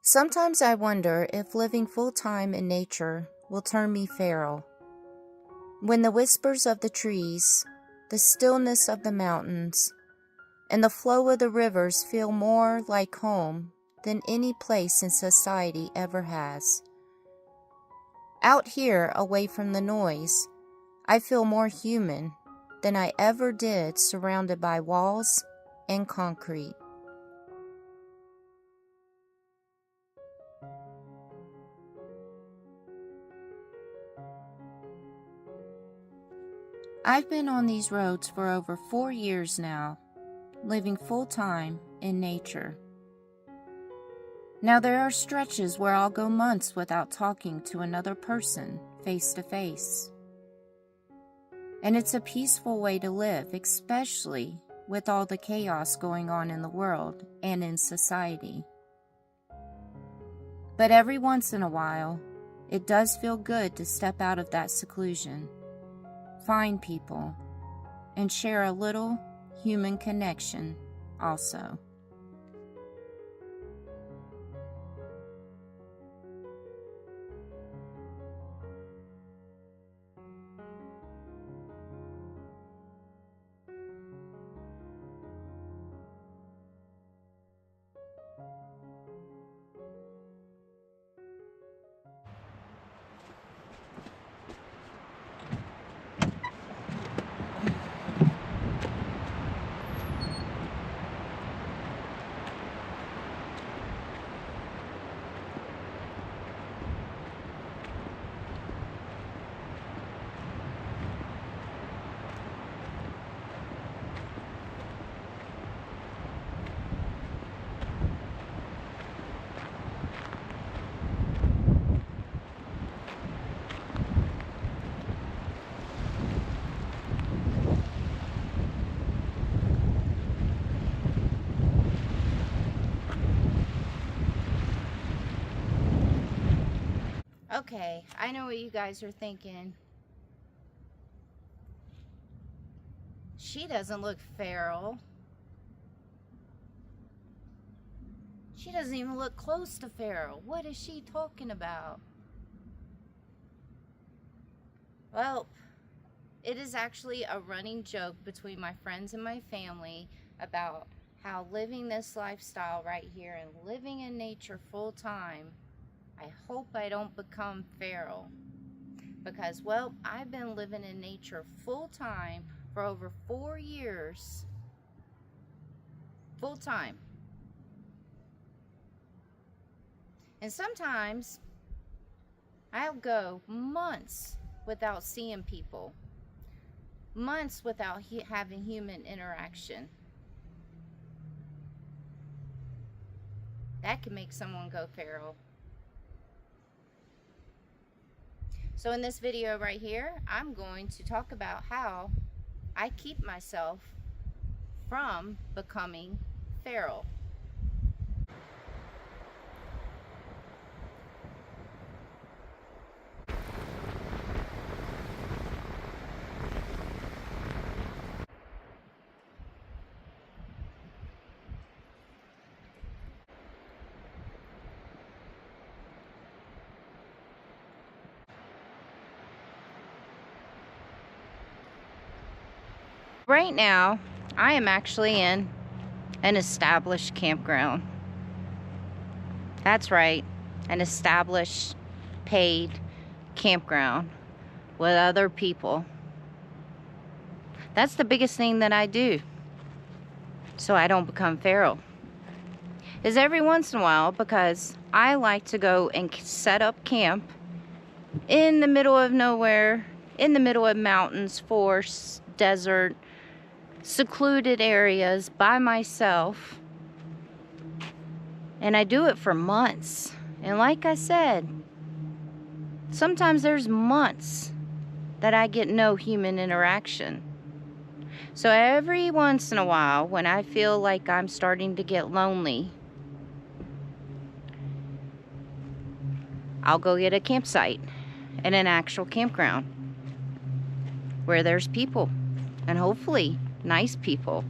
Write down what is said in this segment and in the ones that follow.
Sometimes I wonder if living full-time in nature will turn me feral. When the whispers of the trees, the stillness of the mountains, and the flow of the rivers feel more like home than any place in society ever has. Out here, away from the noise, I feel more human than I ever did surrounded by walls and concrete. I've been on these roads for over 4 years now, living full-time in nature. Now there are stretches where I'll go months without talking to another person face to face. And it's a peaceful way to live, especially with all the chaos going on in the world and in society. But every once in a while, it does feel good to step out of that seclusion, find people, and share a little human connection also. Okay, I know what you guys are thinking. She doesn't look feral. She doesn't even look close to feral. What is she talking about? Well, it is actually a running joke between my friends and my family about how living this lifestyle right here and living in nature full time, I hope I don't become feral. Because, well, I've been living in nature full time for over 4 years. Full time. And sometimes I'll go months without seeing people. Months without having human interaction. That can make someone go feral. So in this video right here, I'm going to talk about how I keep myself from becoming feral. Right now, I am actually in an established campground. That's right, an established, paid campground with other people. That's the biggest thing that I do so I don't become feral. Is every once in a while, because I like to go and set up camp in the middle of nowhere, in the middle of mountains, forests, desert, secluded areas by myself, and I do it for months. And like I said, sometimes there's months that I get no human interaction. So every once in a while, when I feel like I'm starting to get lonely, I'll go get a campsite and an actual campground where there's people, and hopefully nice people,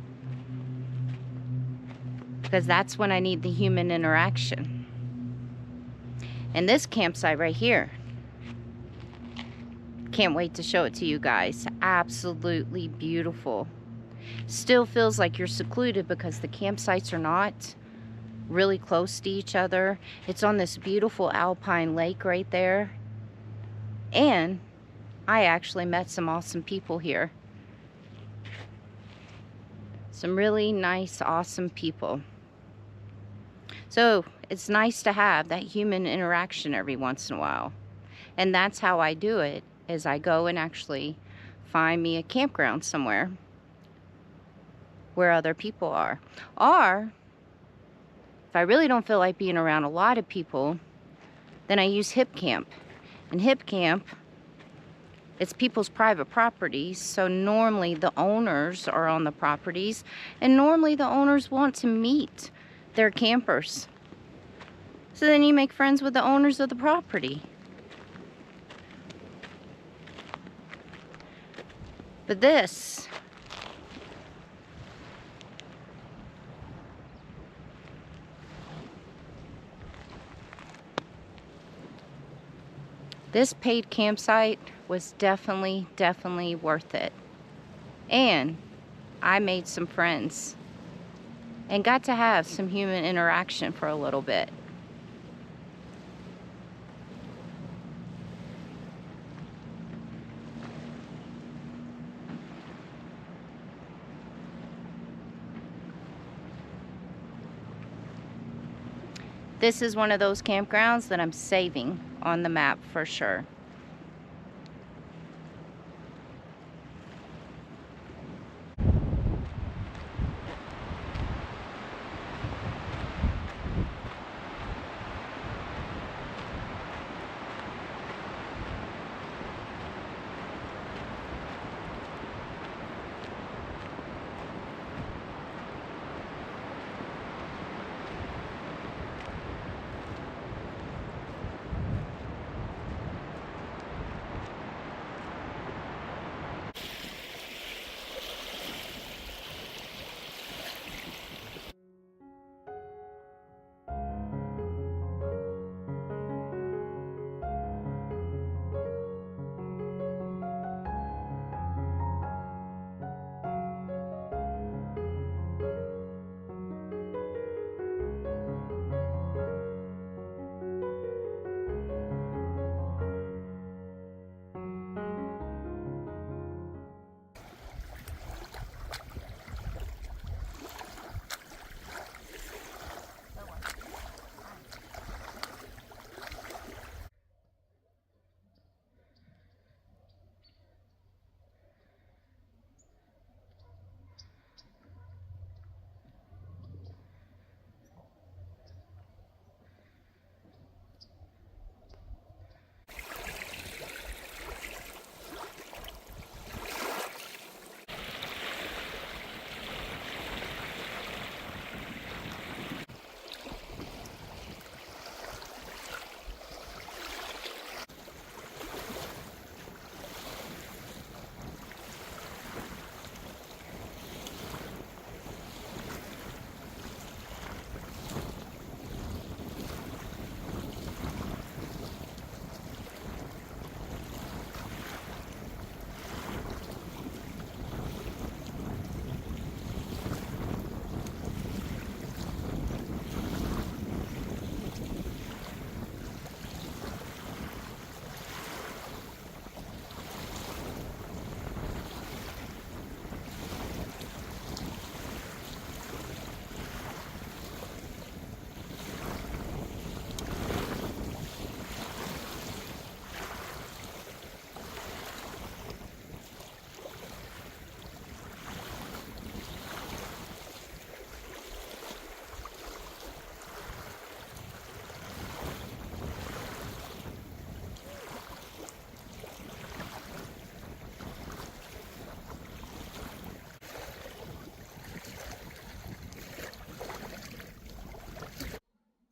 because that's when I need the human interaction. And this campsite right here, can't wait to show it to you guys. Absolutely beautiful. Still feels like you're secluded because the campsites are not really close to each other. It's on this beautiful alpine lake right there. And I actually met some awesome people here. Some really nice, awesome people. So it's nice to have that human interaction every once in a while. And that's how I do it, is I go and actually find me a campground somewhere where other people are. Or, if I really don't feel like being around a lot of people, then I use Hip Camp. And Hip Camp, it's people's private properties, so normally the owners are on the properties, and normally the owners want to meet their campers. So then you make friends with the owners of the property. But this paid campsite was definitely worth it. And I made some friends and got to have some human interaction for a little bit. This is one of those campgrounds that I'm saving on the map for sure.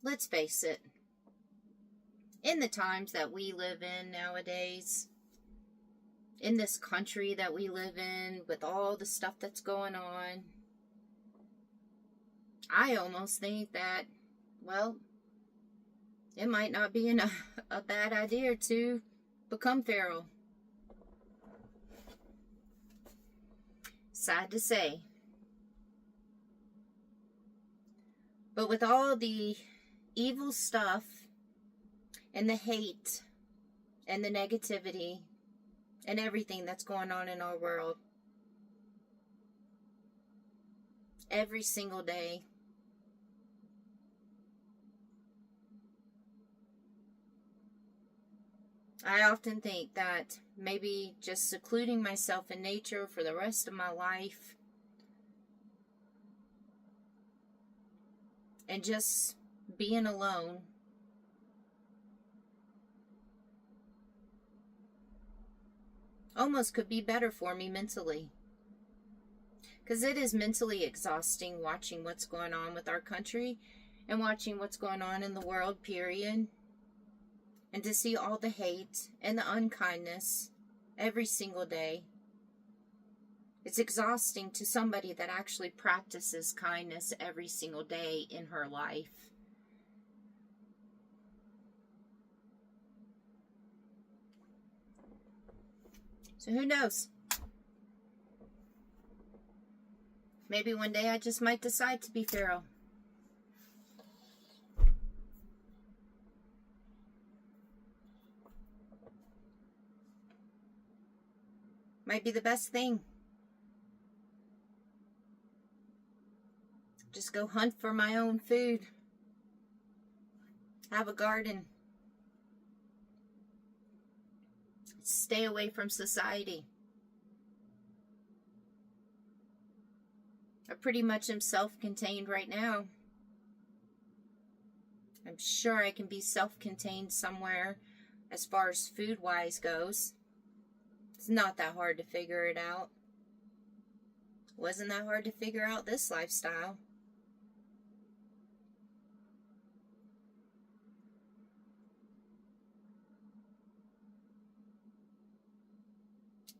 Let's face it, in the times that we live in nowadays, in this country that we live in, with all the stuff that's going on, I almost think that, well, it might not be a bad idea to become feral. Sad to say. But with all the evil stuff and the hate and the negativity and everything that's going on in our world, every single day, I often think that maybe just secluding myself in nature for the rest of my life and just being alone almost could be better for me mentally. Because it is mentally exhausting watching what's going on with our country and watching what's going on in the world, period. And to see all the hate and the unkindness every single day. It's exhausting to somebody that actually practices kindness every single day in her life. So who knows? Maybe one day I just might decide to be feral. Might be the best thing. Just go hunt for my own food. Have a garden. Stay away from society. I pretty much am self-contained right now. I'm sure I can be self-contained somewhere as far as food-wise goes. It's not that hard to figure it out. Wasn't that hard to figure out this lifestyle.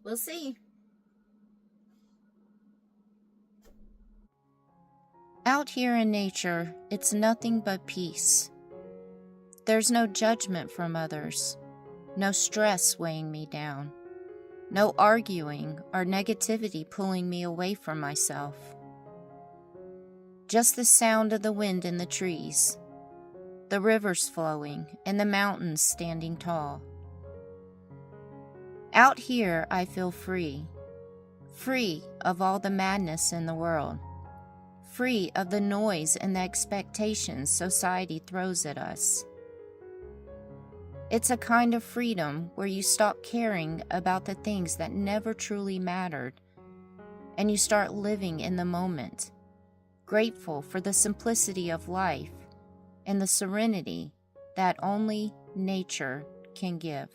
We'll see. Out here in nature, it's nothing but peace. There's no judgment from others, no stress weighing me down. No arguing or negativity pulling me away from myself. Just the sound of the wind in the trees, the rivers flowing, and the mountains standing tall. Out here, I feel free. Free of all the madness in the world. Free of the noise and the expectations society throws at us. It's a kind of freedom where you stop caring about the things that never truly mattered, and you start living in the moment, grateful for the simplicity of life and the serenity that only nature can give.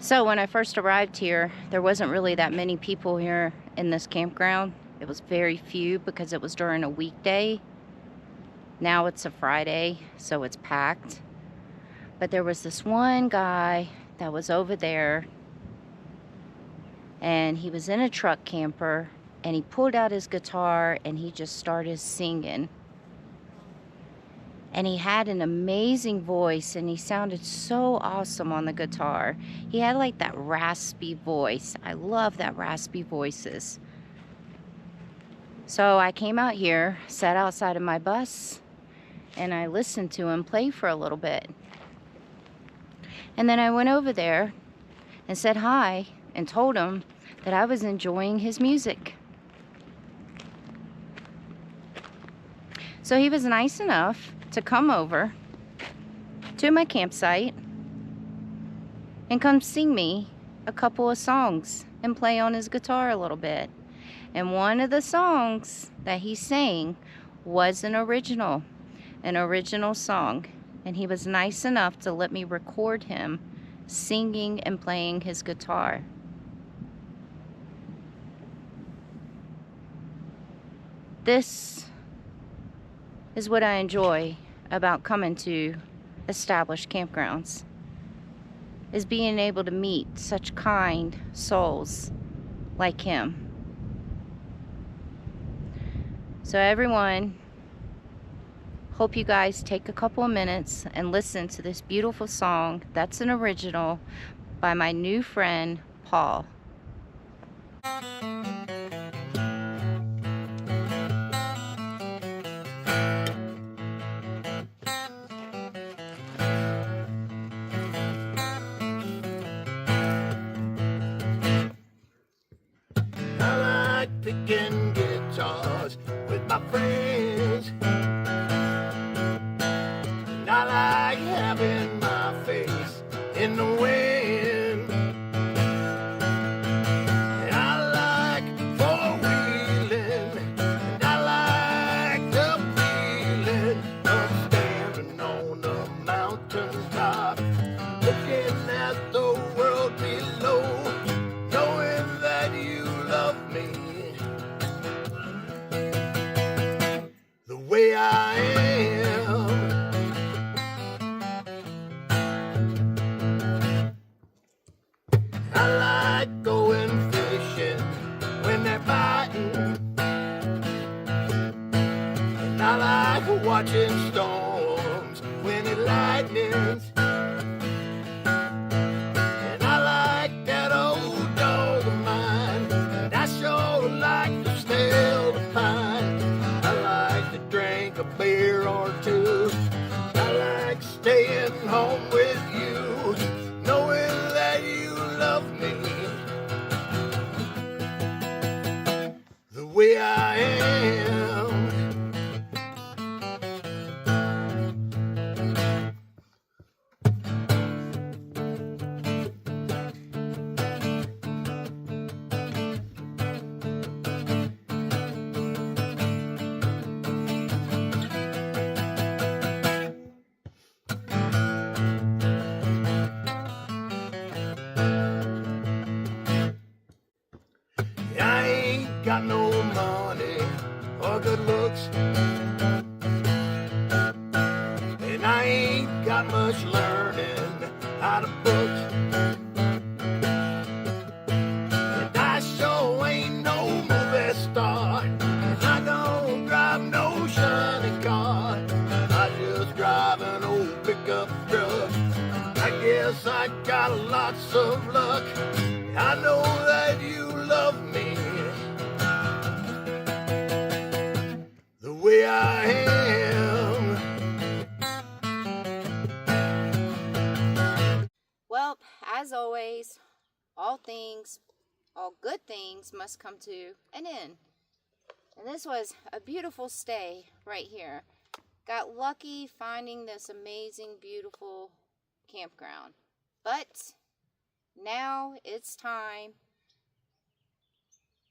So when I first arrived here, there wasn't really that many people here in this campground. It was very few because it was during a weekday. Now it's a Friday, so it's packed. But there was this one guy that was over there, and he was in a truck camper, and he pulled out his guitar and he just started singing. And he had an amazing voice, and he sounded so awesome on the guitar. He had like that raspy voice. I love that raspy voices. So I came out here, sat outside of my bus, and I listened to him play for a little bit. And then I went over there and said hi and told him that I was enjoying his music. So he was nice enough to come over to my campsite and come sing me a couple of songs and play on his guitar a little bit. And one of the songs that he sang was an original song. And he was nice enough to let me record him singing and playing his guitar. This is what I enjoy about coming to established campgrounds, is being able to meet such kind souls like him. So everyone, hope you guys take a couple of minutes and listen to this beautiful song that's an original by my new friend, Paul. Picking guitars with my friends, and I like having my face in the wind, and I like four-wheeling, and I like the feeling of standing on the mountaintop, looking at the world below, knowing that you love me the way I am. I like going fishing when they're biting, and I like watching storms when it lightens, and I like that old dog of mine, and I sure like to smell the pine. I like to drink a beer or two. I like staying home with you, knowing that you love me the way I am. I ain't got no money or good looks, and I ain't got much learning out of books, and I sure ain't no movie star, and I don't drive no shiny car. I just drive an old pickup truck. I guess I got lots of luck. I know that you love me the way I am. Well, as always, all good things must come to an end. And this was a beautiful stay right here. Got lucky finding this amazing, beautiful campground. But now it's time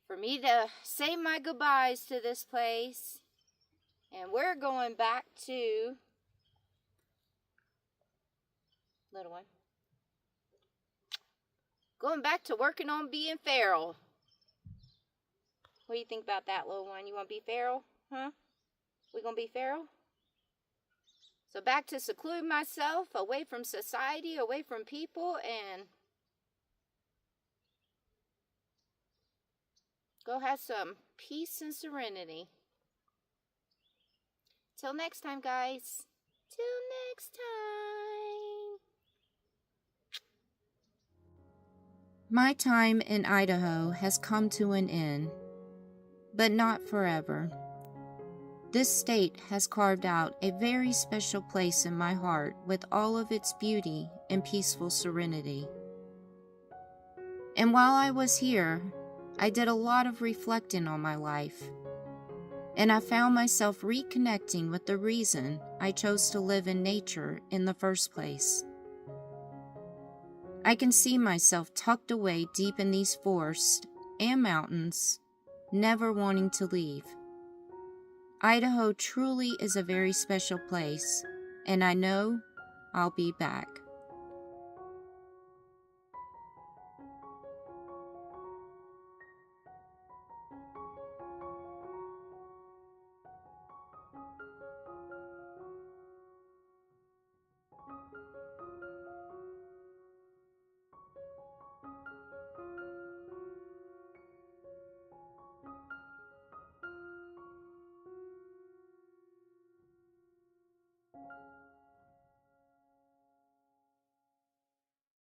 for me to say my goodbyes to this place. And we're going back to little one. Going back to working on being feral. What do you think about that, little one? You want to be feral? Huh? We gonna be feral? So back to seclude myself, away from society, away from people, and go have some peace and serenity. Till next time, guys. Till next time. My time in Idaho has come to an end, but not forever. This state has carved out a very special place in my heart with all of its beauty and peaceful serenity. And while I was here, I did a lot of reflecting on my life, and I found myself reconnecting with the reason I chose to live in nature in the first place. I can see myself tucked away deep in these forests and mountains, never wanting to leave. Idaho truly is a very special place, and I know I'll be back.